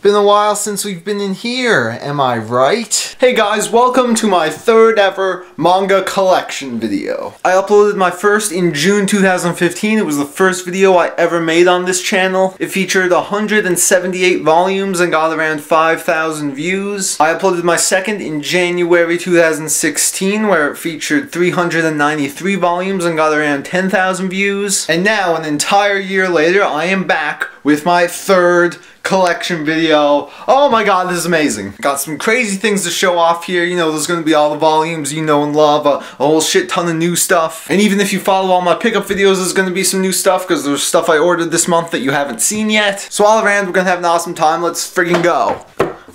Been a while since we've been in here, am I right? Hey guys, welcome to my third ever manga collection video. I uploaded my first in June 2015. It was the first video I ever made on this channel. It featured 178 volumes and got around 5,000 views. I uploaded my second in January 2016 where it featured 393 volumes and got around 10,000 views. And now, an entire year later, I am back with my third collection video. Oh my god, this is amazing. Got some crazy things to show off here. You know, there's gonna be all the volumes you know and love, a whole shit ton of new stuff. And even if you follow all my pickup videos, there's gonna be some new stuff because there's stuff I ordered this month that you haven't seen yet. So all around, we're gonna have an awesome time. Let's friggin' go.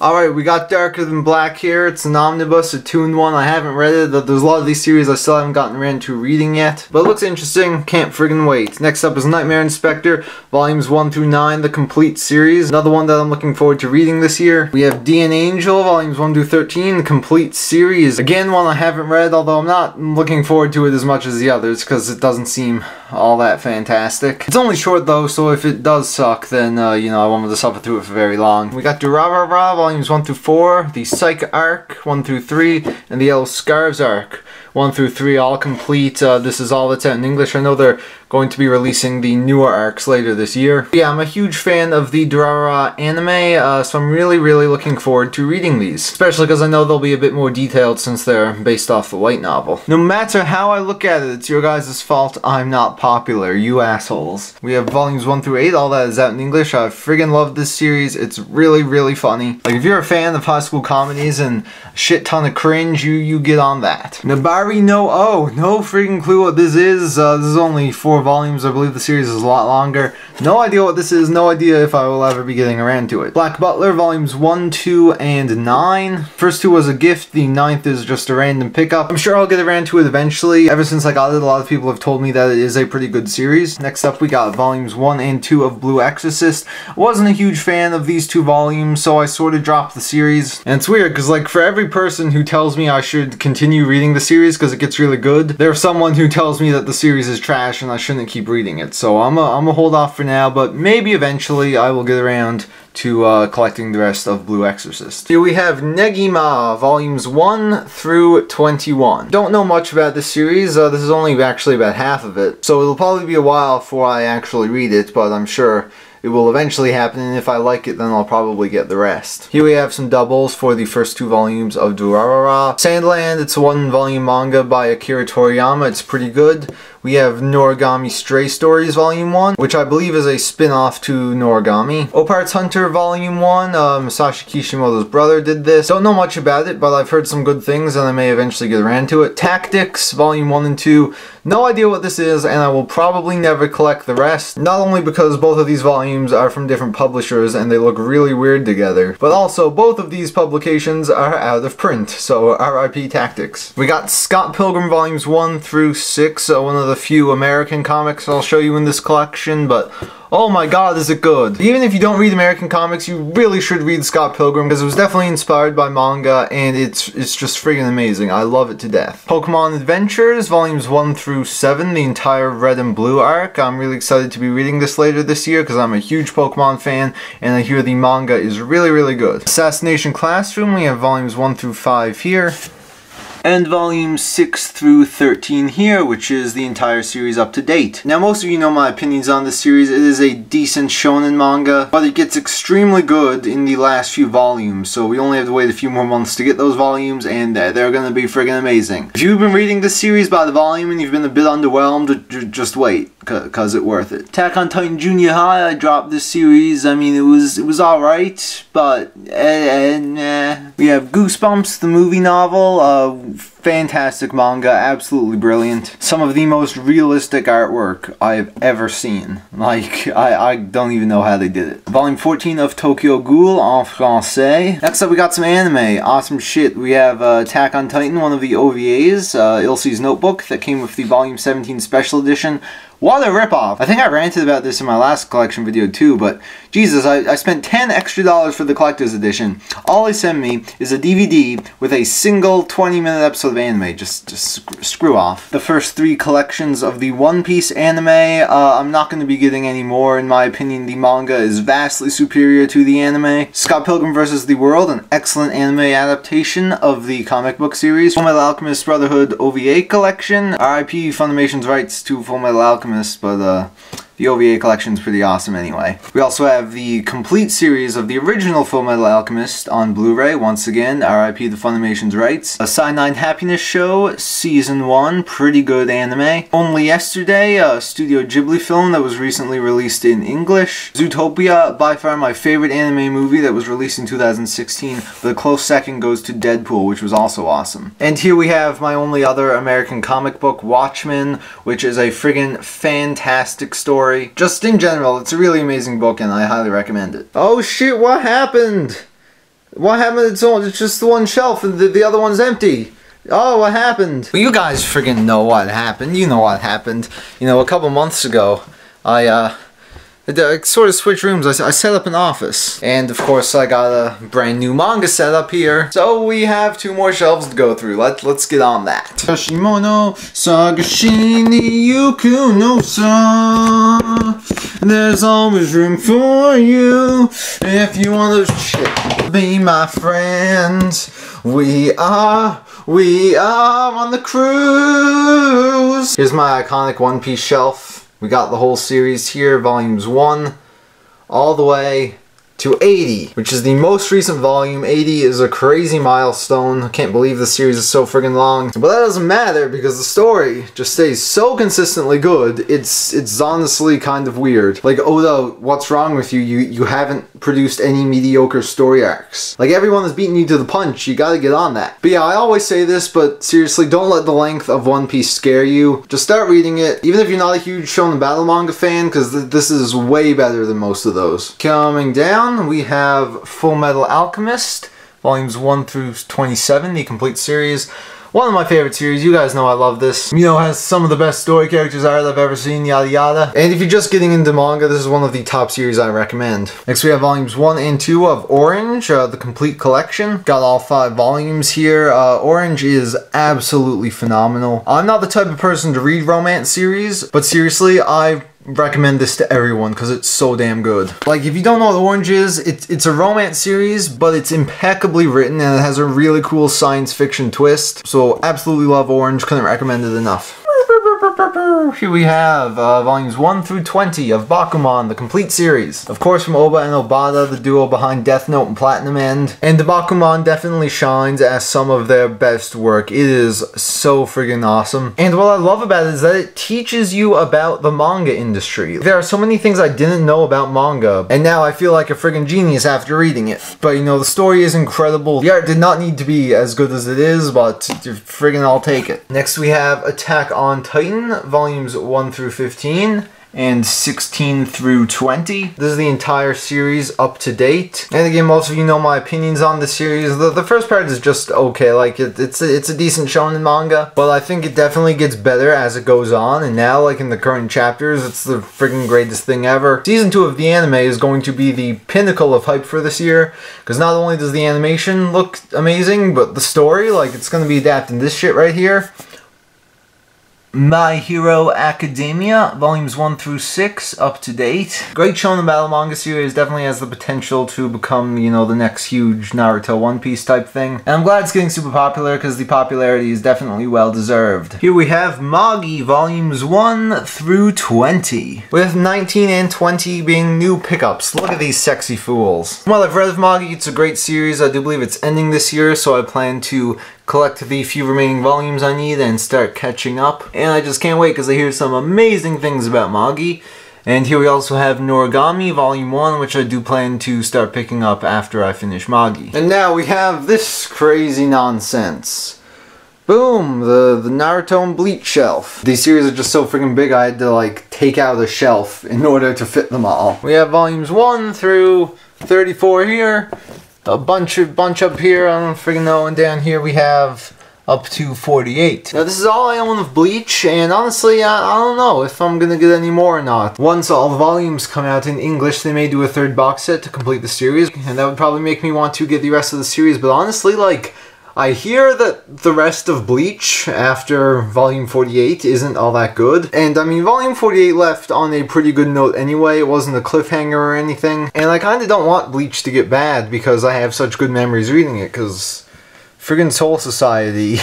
Alright, we got Darker Than Black here. It's an omnibus, a 2-in-1. I haven't read it. There's a lot of these series I still haven't gotten around to reading yet. But it looks interesting. Can't friggin' wait. Next up is Nightmare Inspector, volumes 1 through 9, the complete series. Another one that I'm looking forward to reading this year. We have D and Angel, volumes 1 through 13, the complete series. Again, one I haven't read, although I'm not looking forward to it as much as the others, because it doesn't seem all that fantastic. It's only short though, so if it does suck, then, you know, I won't have to suffer through it for very long. We got Durarara, volumes 1 through 4, the Psych arc, 1 through 3, and the Yellow Scarves arc, 1 through 3, all complete. This is all that's out in English. I know they're going to be releasing the newer arcs later this year. Yeah, I'm a huge fan of the Durarara anime, so I'm really looking forward to reading these. Especially because I know they'll be a bit more detailed since they're based off the light novel. No matter how I look at it, it's your guys' fault I'm not popular, you assholes. We have volumes 1 through 8, all that is out in English. I friggin' love this series. It's really funny. Like, if you're a fan of high school comedies and a shit ton of cringe, you get on that. Nabari no O, no friggin' clue what this is. This is only 4 volumes. I believe the series is a lot longer. No idea what this is, no idea if I will ever be getting around to it. Black Butler, volumes 1, 2, and 9. First 2 was a gift, the 9th is just a random pickup. I'm sure I'll get around to it eventually. Ever since I got it, a lot of people have told me that it is a pretty good series. Next up, we got volumes 1 and 2 of Blue Exorcist. Wasn't a huge fan of these 2 volumes, so I sort of dropped the series. And it's weird, because like, for every person who tells me I should continue reading the series because it gets really good, there's someone who tells me that the series is trash and I shouldn't keep reading it. So I'm a hold off for now, but maybe eventually I will get around to collecting the rest of Blue Exorcist. Here we have Negima, volumes 1 through 21. Don't know much about this series. This is only actually about half of it, so it'll probably be a while before I actually read it, but I'm sure it will eventually happen, and if I like it, then I'll probably get the rest. Here we have some doubles for the first 2 volumes of Durarara. Sandland, it's a 1-volume manga by Akira Toriyama. It's pretty good. We have Noragami Stray Stories Volume 1, which I believe is a spin-off to Noragami. Opart's Hunter Volume 1, Masashi Kishimoto's brother did this. Don't know much about it, but I've heard some good things and I may eventually get around to it. Tactics Volume 1 and 2, no idea what this is, and I will probably never collect the rest. Not only because both of these volumes are from different publishers and they look really weird together, but also both of these publications are out of print, so RIP Tactics. We got Scott Pilgrim Volumes 1 through 6, one of the few American comics I'll show you in this collection, but oh my god, is it good. Even if you don't read American comics, you really should read Scott Pilgrim, because it was definitely inspired by manga, and it's just friggin' amazing. I love it to death. Pokemon Adventures, volumes 1 through 7, the entire Red and Blue arc. I'm really excited to be reading this later this year, because I'm a huge Pokemon fan, and I hear the manga is really good. Assassination Classroom, we have volumes 1 through 5 here. And volumes 6 through 13 here, which is the entire series up to date. Now, most of you know my opinions on this series. It is a decent shonen manga, but it gets extremely good in the last few volumes, so we only have to wait a few more months to get those volumes, and they're gonna be friggin' amazing. If you've been reading this series by the volume and you've been a bit underwhelmed, just wait, cause it's worth it. Attack on Titan Junior High, I dropped this series. I mean, it was alright, but We have Goosebumps, the movie novel, fantastic manga, absolutely brilliant. Some of the most realistic artwork I've ever seen. Like, I don't even know how they did it. Volume 14 of Tokyo Ghoul en français. Next up, we got some anime. Awesome shit. We have Attack on Titan, one of the OVAs, Ilse's Notebook, that came with the Volume 17 Special Edition. What a ripoff! I think I ranted about this in my last collection video too, but Jesus, I spent $10 extra for the collector's edition. All they sent me is a DVD with a single 20-minute episode of anime. Just screw off. The first 3 collections of the One Piece anime, I'm not going to be getting any more. In my opinion, the manga is vastly superior to the anime. Scott Pilgrim vs. the World, an excellent anime adaptation of the comic book series. Fullmetal Alchemist Brotherhood OVA collection. RIP Funimation's rights to Fullmetal Alchemist, but the OVA collection is pretty awesome anyway. We also have the complete series of the original Fullmetal Alchemist on Blu-ray. Once again, RIP the Funimation's rights. A Cyanide Happiness Show, Season 1, pretty good anime. Only Yesterday, a Studio Ghibli film that was recently released in English. Zootopia, by far my favorite anime movie that was released in 2016. But a close second goes to Deadpool, which was also awesome. And here we have my only other American comic book, Watchmen, which is a friggin' fantastic story. Just in general, it's a really amazing book and I highly recommend it. Oh shit, what happened? What happened? It's just the one shelf and the other one's empty. Oh, what happened? Well, you guys friggin' know what happened. You know what happened. You know, a couple months ago, I sort of switched rooms. I set up an office. And of course I got a brand new manga set up here. So we have 2 more shelves to go through. Let's get on that. Hashimono Sagashini Yuku no Sa. There's always room for you. If you want to be my friend. We are on the cruise. Here's my iconic One Piece shelf. We got the whole series here, volumes 1 all the way to 80, which is the most recent volume. 80 is a crazy milestone. I can't believe the series is so friggin' long. But that doesn't matter because the story just stays so consistently good. It's honestly kind of weird. Like, Oda, what's wrong with you? You haven't produced any mediocre story arcs. Like, everyone is beating you to the punch. You gotta get on that. But yeah, I always say this, but seriously, don't let the length of One Piece scare you. Just start reading it, even if you're not a huge Shonen Battle manga fan, because this is way better than most of those. Coming down, we have Fullmetal Alchemist, volumes 1 through 27, the complete series. One of my favorite series. You guys know I love this. You know, has some of the best story characters art I've ever seen, yada yada. And if you're just getting into manga, this is one of the top series I recommend. Next we have volumes 1 and 2 of Orange, the complete collection. Got all 5 volumes here. Orange is absolutely phenomenal. I'm not the type of person to read romance series, but seriously, I recommend this to everyone because it's so damn good. Like, if you don't know what Orange is, it's a romance series, but it's impeccably written and it has a really cool science fiction twist. So absolutely love Orange, couldn't recommend it enough. Here we have volumes 1 through 20 of Bakuman, the complete series. Of course, from Oba and Obata, the duo behind Death Note and Platinum End. And the Bakuman definitely shines as some of their best work. It is so friggin' awesome. And what I love about it is that it teaches you about the manga industry. There are so many things I didn't know about manga, and now I feel like a friggin' genius after reading it. But you know, the story is incredible. The art did not need to be as good as it is, but friggin' I'll take it. Next we have Attack on Titan, volumes 1 through 15 and 16 through 20. This is the entire series up to date. And again, most of you know my opinions on the series. The first part is just okay, like it's a decent shonen manga, but I think it definitely gets better as it goes on, and now, like in the current chapters, it's the freaking greatest thing ever. Season 2 of the anime is going to be the pinnacle of hype for this year, because not only does the animation look amazing, but the story, like, it's going to be adapting this shit right here. My Hero Academia, volumes 1 through 6, up to date. Great Shonen Battle manga series, definitely has the potential to become, you know, the next huge Naruto One Piece type thing. And I'm glad it's getting super popular because the popularity is definitely well deserved. Here we have Magi, volumes 1 through 20. With 19 and 20 being new pickups. Look at these sexy fools. Well, I've read of Magi, it's a great series. I do believe it's ending this year, so I plan to collect the few remaining volumes I need and start catching up. And I just can't wait because I hear some amazing things about Magi. And here we also have Noragami Volume 1, which I do plan to start picking up after I finish Magi. And now we have this crazy nonsense. Boom! The Naruto and Bleach shelf. These series are just so freaking big I had to like take out a shelf in order to fit them all. We have volumes 1 through 34 here. A bunch up here, I don't freaking know, and down here we have up to 48. Now this is all I own of Bleach, and honestly, I don't know if I'm gonna get any more or not. Once all the volumes come out in English, they may do a third box set to complete the series, and that would probably make me want to get the rest of the series, but honestly, like, I hear that the rest of Bleach after Volume 48 isn't all that good. And I mean, Volume 48 left on a pretty good note anyway. It wasn't a cliffhanger or anything. And I kind of don't want Bleach to get bad because I have such good memories reading it, because friggin' Soul Society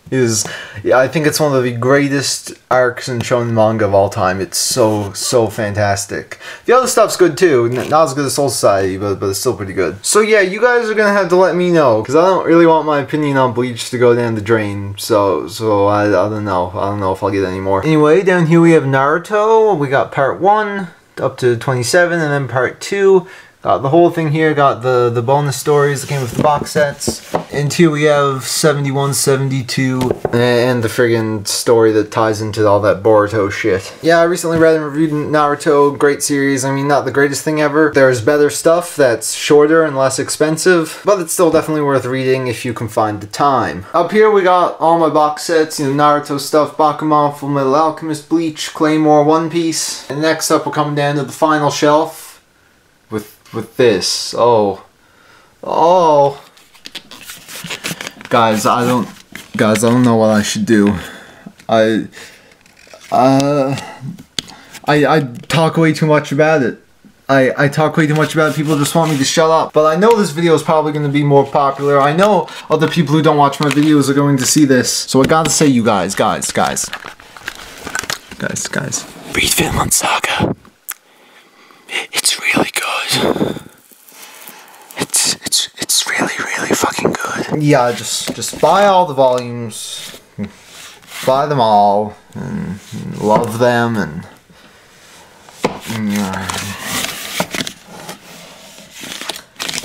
is, I think it's one of the greatest arcs in shonen manga of all time. It's so fantastic. The other stuff's good too, not as good as Soul Society, but it's still pretty good. So yeah, you guys are gonna have to let me know, because I don't really want my opinion on Bleach to go down the drain, so I don't know. I don't know if I'll get any more. Anyway, down here we have Naruto. We got part 1 up to 27, and then part 2. Got the whole thing here, got the bonus stories that came with the box sets. And here we have 71, 72, and the friggin' story that ties into all that Boruto shit. Yeah, I recently read and reviewed Naruto, great series. I mean, not the greatest thing ever. There's better stuff that's shorter and less expensive, but it's still definitely worth reading if you can find the time. Up here we got all my box sets, you know, Naruto stuff, Bakuman, Fullmetal Alchemist, Bleach, Claymore, One Piece. And next up we're coming down to the final shelf with this. Oh. Guys, I don't know what I should do. I talk way too much about it. I talk way too much about it. People just want me to shut up. But I know this video is probably going to be more popular. I know other people who don't watch my videos are going to see this. So I gotta say, you guys. Read Vinland Saga. It's really good. It's really fucking good. Yeah, just buy all the volumes, buy them all, and love them, and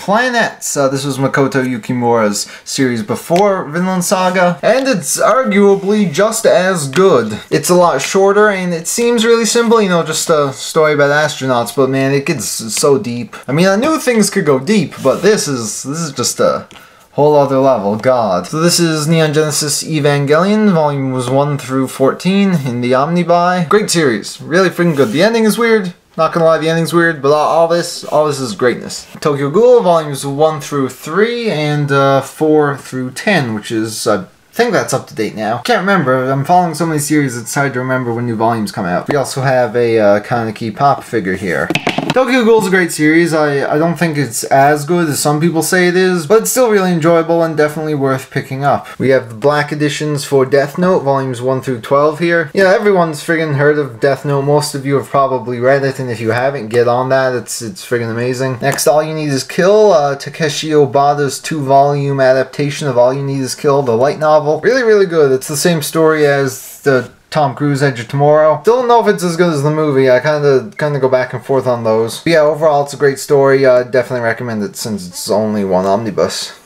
Planets. This was Makoto Yukimura's series before Vinland Saga, and it's arguably just as good. It's a lot shorter, and it seems really simple, you know, just a story about astronauts, but man, it gets so deep. I mean, I knew things could go deep, but this is just a whole other level, God. So this is Neon Genesis Evangelion, volumes 1 through 14 in the Omnibuy. Great series, really freaking good. The ending is weird. Not gonna lie, the ending's weird, but all this is greatness. Tokyo Ghoul, volumes 1 through 3, and 4 through 10, which is, I think that's up to date now. Can't remember, I'm following so many series, it's hard to remember when new volumes come out. We also have a Kaneki Pop figure here. Tokyo Ghoul's a great series. I don't think it's as good as some people say it is, but it's still really enjoyable and definitely worth picking up. We have the black editions for Death Note, volumes 1 through 12 here. Yeah, everyone's friggin' heard of Death Note. Most of you have probably read it, and if you haven't, get on that. It's friggin' amazing. Next, All You Need Is Kill, Takeshi Obata's 2-volume adaptation of All You Need Is Kill, the light novel. Really good. It's the same story as the Tom Cruise Edge of Tomorrow. Still don't know if it's as good as the movie. I kind of go back and forth on those. But yeah, overall it's a great story. I definitely recommend it since it's only one omnibus.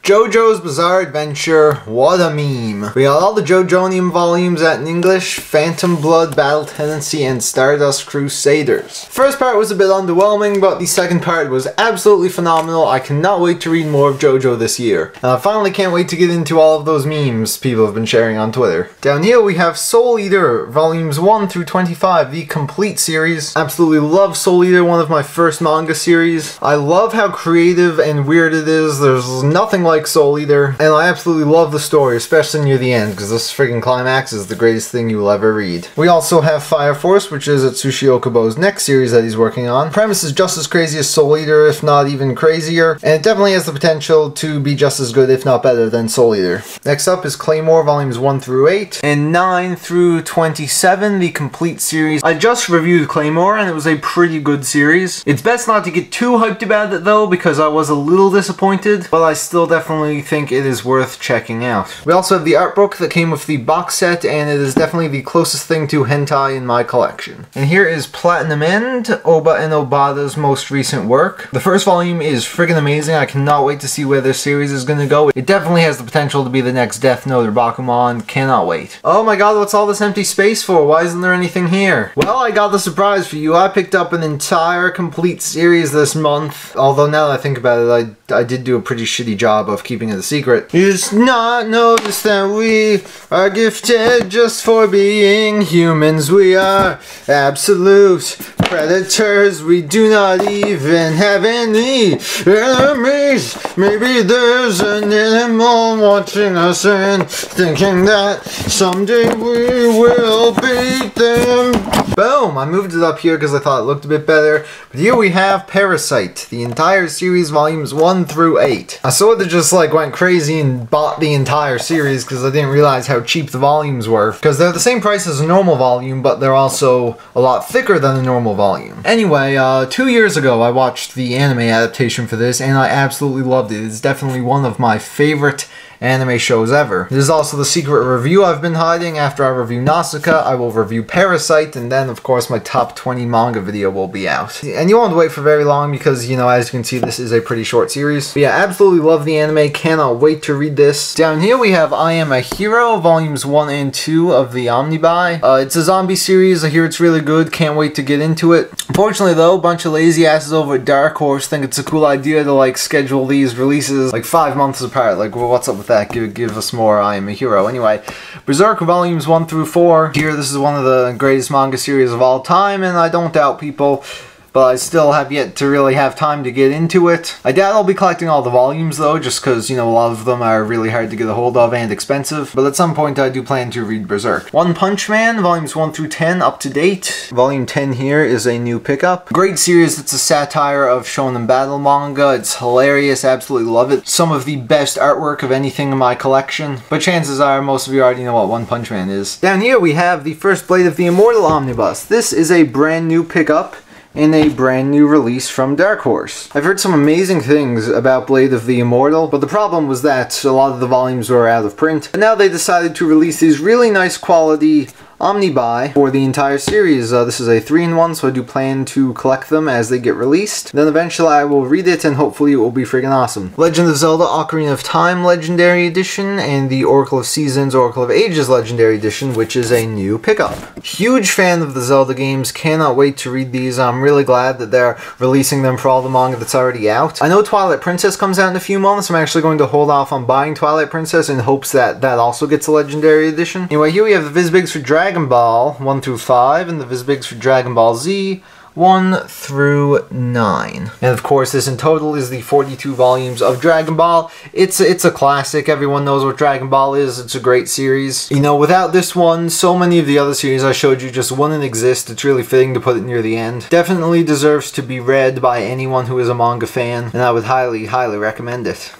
JoJo's Bizarre Adventure, what a meme. We got all the JoJonium volumes out in English, Phantom Blood, Battle Tendency, and Stardust Crusaders. First part was a bit underwhelming, but the second part was absolutely phenomenal. I cannot wait to read more of JoJo this year. And I finally can't wait to get into all of those memes people have been sharing on Twitter. Down here we have Soul Eater, volumes 1 through 25, the complete series. Absolutely love Soul Eater, one of my first manga series. I love how creative and weird it is. There's nothing like Soul Eater, and I absolutely love the story, especially near the end, because this friggin' climax is the greatest thing you will ever read. We also have Fire Force, which is Atsushi Okubo's next series that he's working on. The premise is just as crazy as Soul Eater, if not even crazier, and it definitely has the potential to be just as good, if not better, than Soul Eater. Next up is Claymore, volumes 1 through 8, and 9 through 27, the complete series. I just reviewed Claymore, and it was a pretty good series. It's best not to get too hyped about it, though, because I was a little disappointed, but I still definitely definitely think it is worth checking out. We also have the art book that came with the box set, and it is definitely the closest thing to hentai in my collection. And here is Platinum End, Oba and Obata's most recent work. The first volume is friggin' amazing. I cannot wait to see where this series is gonna go. It definitely has the potential to be the next Death Note or Bakuman. Cannot wait. Oh my god, what's all this empty space for? Why isn't there anything here? Well, I got the surprise for you. I picked up an entire complete series this month. Although now that I think about it, I did do a pretty shitty job of keeping it a secret. You just not notice that we are gifted just for being humans. We are absolute predators. We do not even have any enemies. Maybe there's an animal watching us and thinking that someday we will beat them. Boom! I moved it up here because I thought it looked a bit better. But here we have Parasite, the entire series, volumes 1 through 8. I sort of just like went crazy and bought the entire series because I didn't realize how cheap the volumes were. Because they're the same price as a normal volume, but they're also a lot thicker than a normal volume. Anyway, 2 years ago I watched the anime adaptation for this and I absolutely loved it. It's definitely one of my favorite anime shows ever. This is also the secret review I've been hiding. After I review Nausicaa, I will review Parasite, and then of course my top 20 manga video will be out. And you won't wait for very long because, you know, as you can see, this is a pretty short series. But yeah, absolutely love the anime, cannot wait to read this. Down here we have I Am a Hero, volumes 1 and 2 of the Omnibuy. It's a zombie series, I hear it's really good, can't wait to get into it. Unfortunately though, a bunch of lazy asses over at Dark Horse think it's a cool idea to like schedule these releases like 5 months apart. Like, well, what's up with that? Give us more I Am a Hero. Anyway, Berserk volumes 1 through 4. Here, this is one of the greatest manga series of all time, and I don't doubt people, but I still have yet to really have time to get into it. I doubt I'll be collecting all the volumes though, just because, you know, a lot of them are really hard to get a hold of and expensive. But at some point I do plan to read Berserk. One Punch Man, volumes 1 through 10, up to date. Volume 10 here is a new pickup. Great series, it's a satire of shonen battle manga. It's hilarious, absolutely love it. Some of the best artwork of anything in my collection. But chances are most of you already know what One Punch Man is. Down here we have the first Blade of the Immortal Omnibus. This is a brand new pickup in a brand new release from Dark Horse. I've heard some amazing things about Blade of the Immortal, but the problem was that a lot of the volumes were out of print. And now they decided to release these really nice quality Omnibuy for the entire series. This is a 3-in-1, so I do plan to collect them as they get released. Then eventually I will read it and hopefully it will be friggin' awesome. Legend of Zelda Ocarina of Time Legendary Edition and the Oracle of Seasons, Oracle of Ages Legendary Edition, which is a new pickup. Huge fan of the Zelda games, cannot wait to read these. I'm really glad that they're releasing them for all the manga that's already out. I know Twilight Princess comes out in a few months. I'm actually going to hold off on buying Twilight Princess in hopes that that also gets a Legendary Edition. Anyway, here we have the Vizbigs for Dragon Ball 1 through 5 and the Vizbigs for Dragon Ball Z 1 through 9. And of course this in total is the 42 volumes of Dragon Ball. It's a classic, everyone knows what Dragon Ball is, it's a great series. You know, without this one, so many of the other series I showed you just wouldn't exist. It's really fitting to put it near the end. Definitely deserves to be read by anyone who is a manga fan, and I would highly, highly recommend it.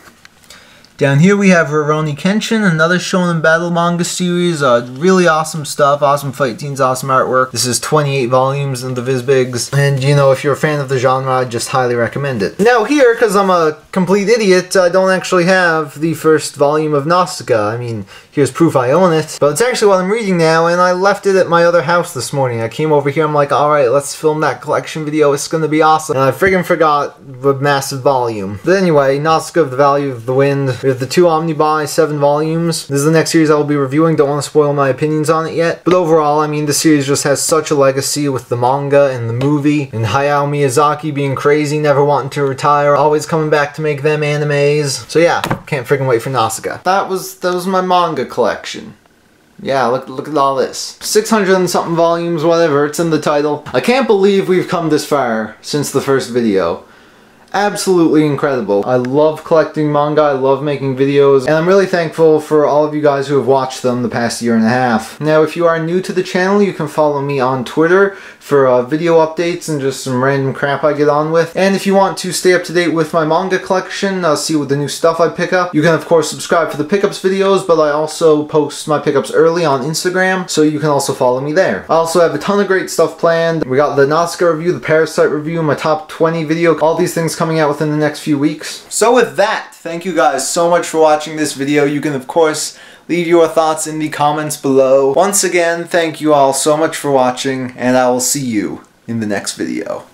Down here we have Rurouni Kenshin, another shonen battle manga series. Really awesome stuff, awesome fight scenes, awesome artwork. This is 28 volumes in the Vizbigs, and you know, if you're a fan of the genre, I'd just highly recommend it. Now here, because I'm a complete idiot, I don't actually have the first volume of Nausicaa. I mean, here's proof I own it, but it's actually what I'm reading now, and I left it at my other house this morning. I came over here, I'm like, alright, let's film that collection video, it's gonna be awesome. And I friggin' forgot the massive volume. But anyway, Nausicaa of the Valley of the Wind. We have the 2 Omnibuy, 7 volumes. This is the next series I will be reviewing, don't want to spoil my opinions on it yet. But overall, I mean, the series just has such a legacy with the manga and the movie, and Hayao Miyazaki being crazy, never wanting to retire, always coming back to make them animes. So yeah, can't friggin' wait for Nausicaa. That was my manga collection. Yeah, look at all this. 600 and something volumes, whatever, it's in the title. I can't believe we've come this far since the first video. Absolutely incredible. I love collecting manga, I love making videos, and I'm really thankful for all of you guys who have watched them the past year and a half. Now, if you are new to the channel, you can follow me on Twitter for video updates and just some random crap I get on with. And if you want to stay up to date with my manga collection, see what the new stuff I pick up, you can of course subscribe for the pickups videos, but I also post my pickups early on Instagram, so you can also follow me there. I also have a ton of great stuff planned. We got the Nausicaa review, the Parasite review, my top 20 video, all these things coming coming out within the next few weeks. So with that, thank you guys so much for watching this video. You can of course leave your thoughts in the comments below. Once again, thank you all so much for watching, and I will see you in the next video.